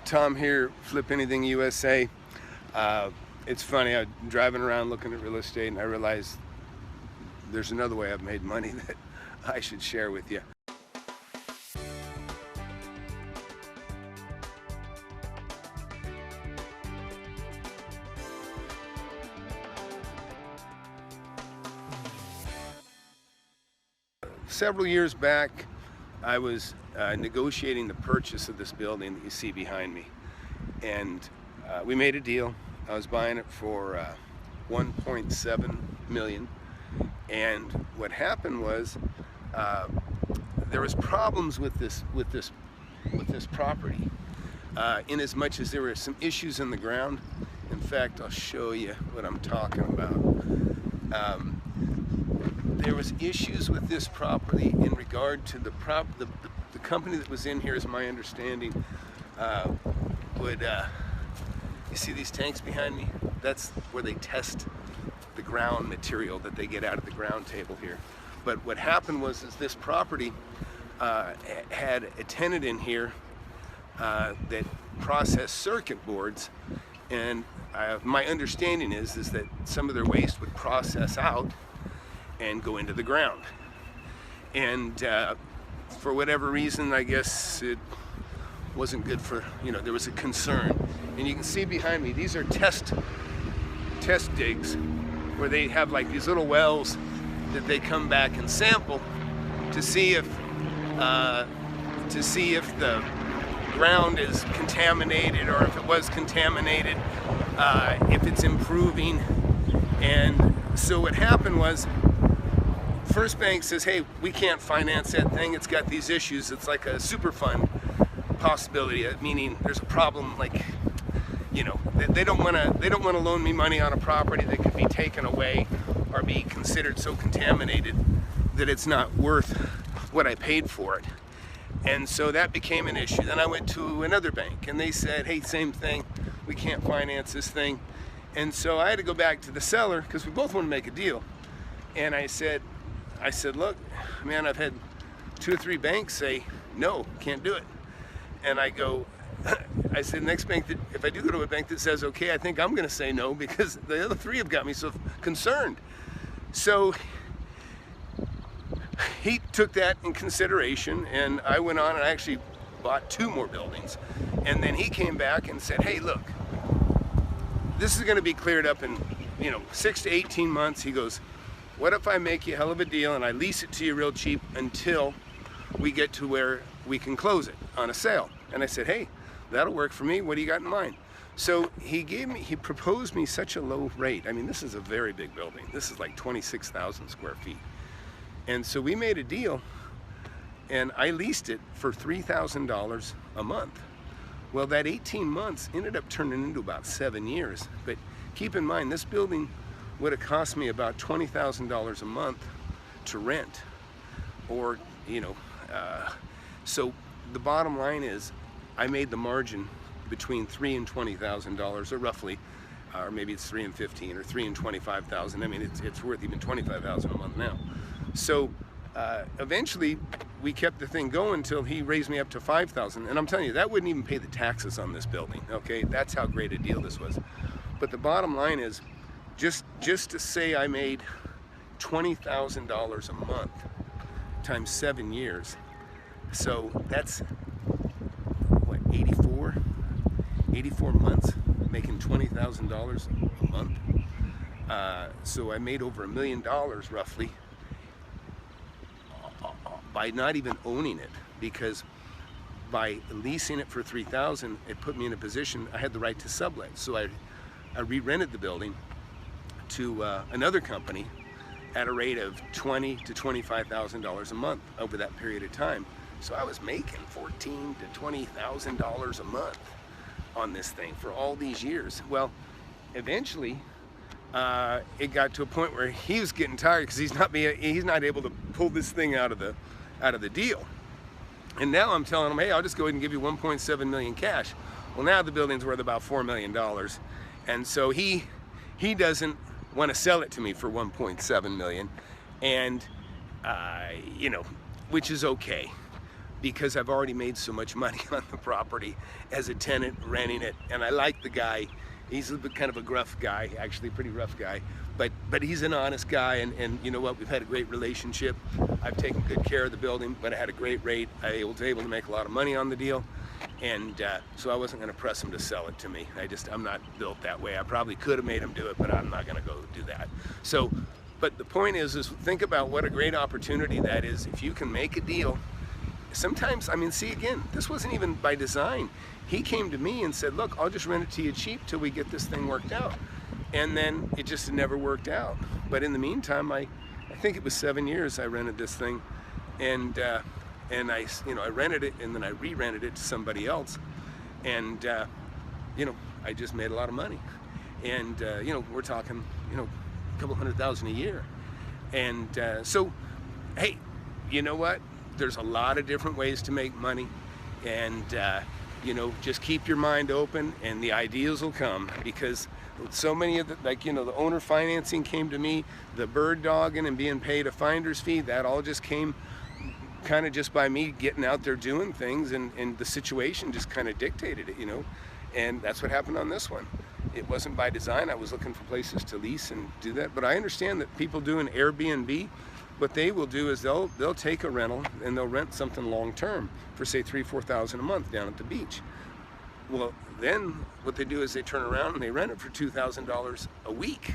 Tom here, Flip Anything USA. It's funny, I'm driving around looking at real estate and I realized there's another way I've made money that I should share with you. Several years back, I was negotiating the purchase of this building that you see behind me, and we made a deal. I was buying it for $1.7 million, and what happened was there was problems with this property, in as much as there were some issues in the ground. In fact, I'll show you what I'm talking about. There was issues with this property in regard to the company that was in here, is my understanding, you see these tanks behind me? That's where they test the ground material that they get out of the ground table here. But what happened was this property had a tenant in here that processed circuit boards, and my understanding is that some of their waste would process out and go into the ground. And for whatever reason, I guess it wasn't good for, there was a concern. And you can see behind me, these are test digs where they have like these little wells that they come back and sample to see if the ground is contaminated, or if it was contaminated, if it's improving. And so what happened was, First Bank says, hey, we can't finance that thing, it's got these issues. It's like a super fund possibility, meaning there's a problem, like, they don't want to loan me money on a property that could be taken away or be considered so contaminated that it's not worth what I paid for it. And so that became an issue. Then I went to another bank and they said, hey, same thing, we can't finance this thing. And so I had to go back to the seller, because we both want to make a deal. And I said, look, man, I've had 2 or 3 banks say, no, can't do it. And I said, next bank, that if I do go to a bank that says, okay, I think I'm going to say no, because the other 3 have got me so concerned. So he took that in consideration, and I went on and I actually bought 2 more buildings. And then he came back and said, hey, look, this is going to be cleared up in 6 to 18 months. He goes, what if I make you a hell of a deal and I lease it to you real cheap until we get to where we can close it on a sale? And I said, hey, that'll work for me. What do you got in mind? So he proposed me such a low rate. I mean, this is a very big building. This is like 26,000 square feet. And so we made a deal, and I leased it for $3,000 a month. Well, that 18 months ended up turning into about 7 years. But keep in mind, this building would have cost me about $20,000 a month to rent, or so the bottom line is I made the margin between $3,000 and $20,000, or roughly, or maybe it's $3,000 and $15,000 or $3,000 and $25,000. I mean, it's worth even $25,000 a month now. So eventually we kept the thing going until he raised me up to $5,000, and I'm telling you, that wouldn't even pay the taxes on this building. Okay, that's how great a deal this was. But the bottom line is, just to say I made $20,000 a month times 7 years, so that's what, 84 months making $20,000 a month. So I made over $1 million roughly by not even owning it, because by leasing it for $3,000, it put me in a position I had the right to sublet. So I re-rented the building to another company at a rate of $20,000 to $25,000 a month over that period of time. So I was making $14,000 to $20,000 a month on this thing for all these years. Well, eventually it got to a point where he was getting tired, because he's not able to pull this thing out of the deal. And now I'm telling him, hey, I'll just go ahead and give you 1.7 million cash. Well, now the building's worth about $4 million, and so he doesn't want to sell it to me for 1.7 million, and which is okay. because I've already made so much money on the property as a tenant renting it. And I like the guy. He's a bit kind of a gruff guy, actually, pretty rough guy, but he's an honest guy, and you know what, we've had a great relationship. I've taken good care of the building, but I had a great rate. I was able to make a lot of money on the deal, and so I wasn't going to press him to sell it to me. I'm not built that way. I probably could have made him do it, but I'm not going to go do that. So, but the point is think about what a great opportunity that is if you can make a deal. Sometimes, I mean, see, again, this wasn't even by design. He came to me and said, look, I'll just rent it to you cheap till we get this thing worked out. And then it just never worked out. But in the meantime, I think it was 7 years I rented this thing. And I rented it, and then I re-rented it to somebody else. And, I just made a lot of money. And, we're talking, a couple $100,000 a year. And so, hey, you know what? There's a lot of different ways to make money, and just keep your mind open, and the ideas will come. Because so many of the owner financing came to me, the bird dogging and being paid a finder's fee, that all just came kind of just by me getting out there doing things, and the situation just kind of dictated it, and that's what happened on this one. It wasn't by design. I was looking for places to lease and do that, but I understand that people do an Airbnb. What they will do is they'll take a rental and they'll rent something long term for say $3,000-4,000 a month down at the beach. Well, then what they do is they turn around and they rent it for $2,000 a week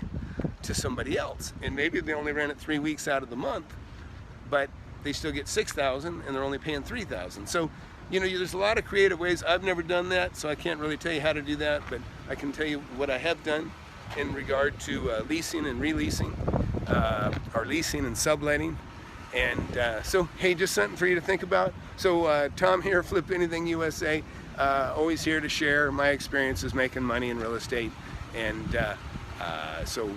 to somebody else, and maybe they only rent it 3 weeks out of the month, but they still get $6,000 and they're only paying $3,000. So there's a lot of creative ways. I've never done that, so I can't really tell you how to do that, but I can tell you what I have done in regard to leasing and releasing. Or leasing and subletting. And so, hey, just something for you to think about. So Tom here, Flip Anything USA, always here to share my experiences making money in real estate. And so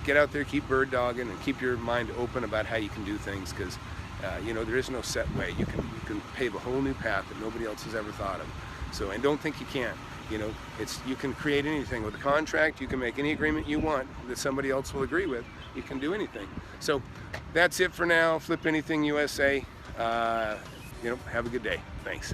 get out there, keep bird dogging, and keep your mind open about how you can do things, because there is no set way. You can pave a whole new path that nobody else has ever thought of. So, and don't think you can't. You can create anything with a contract. You can make any agreement you want that somebody else will agree with. You can do anything. So that's it for now. Flip Anything USA. Have a good day. Thanks.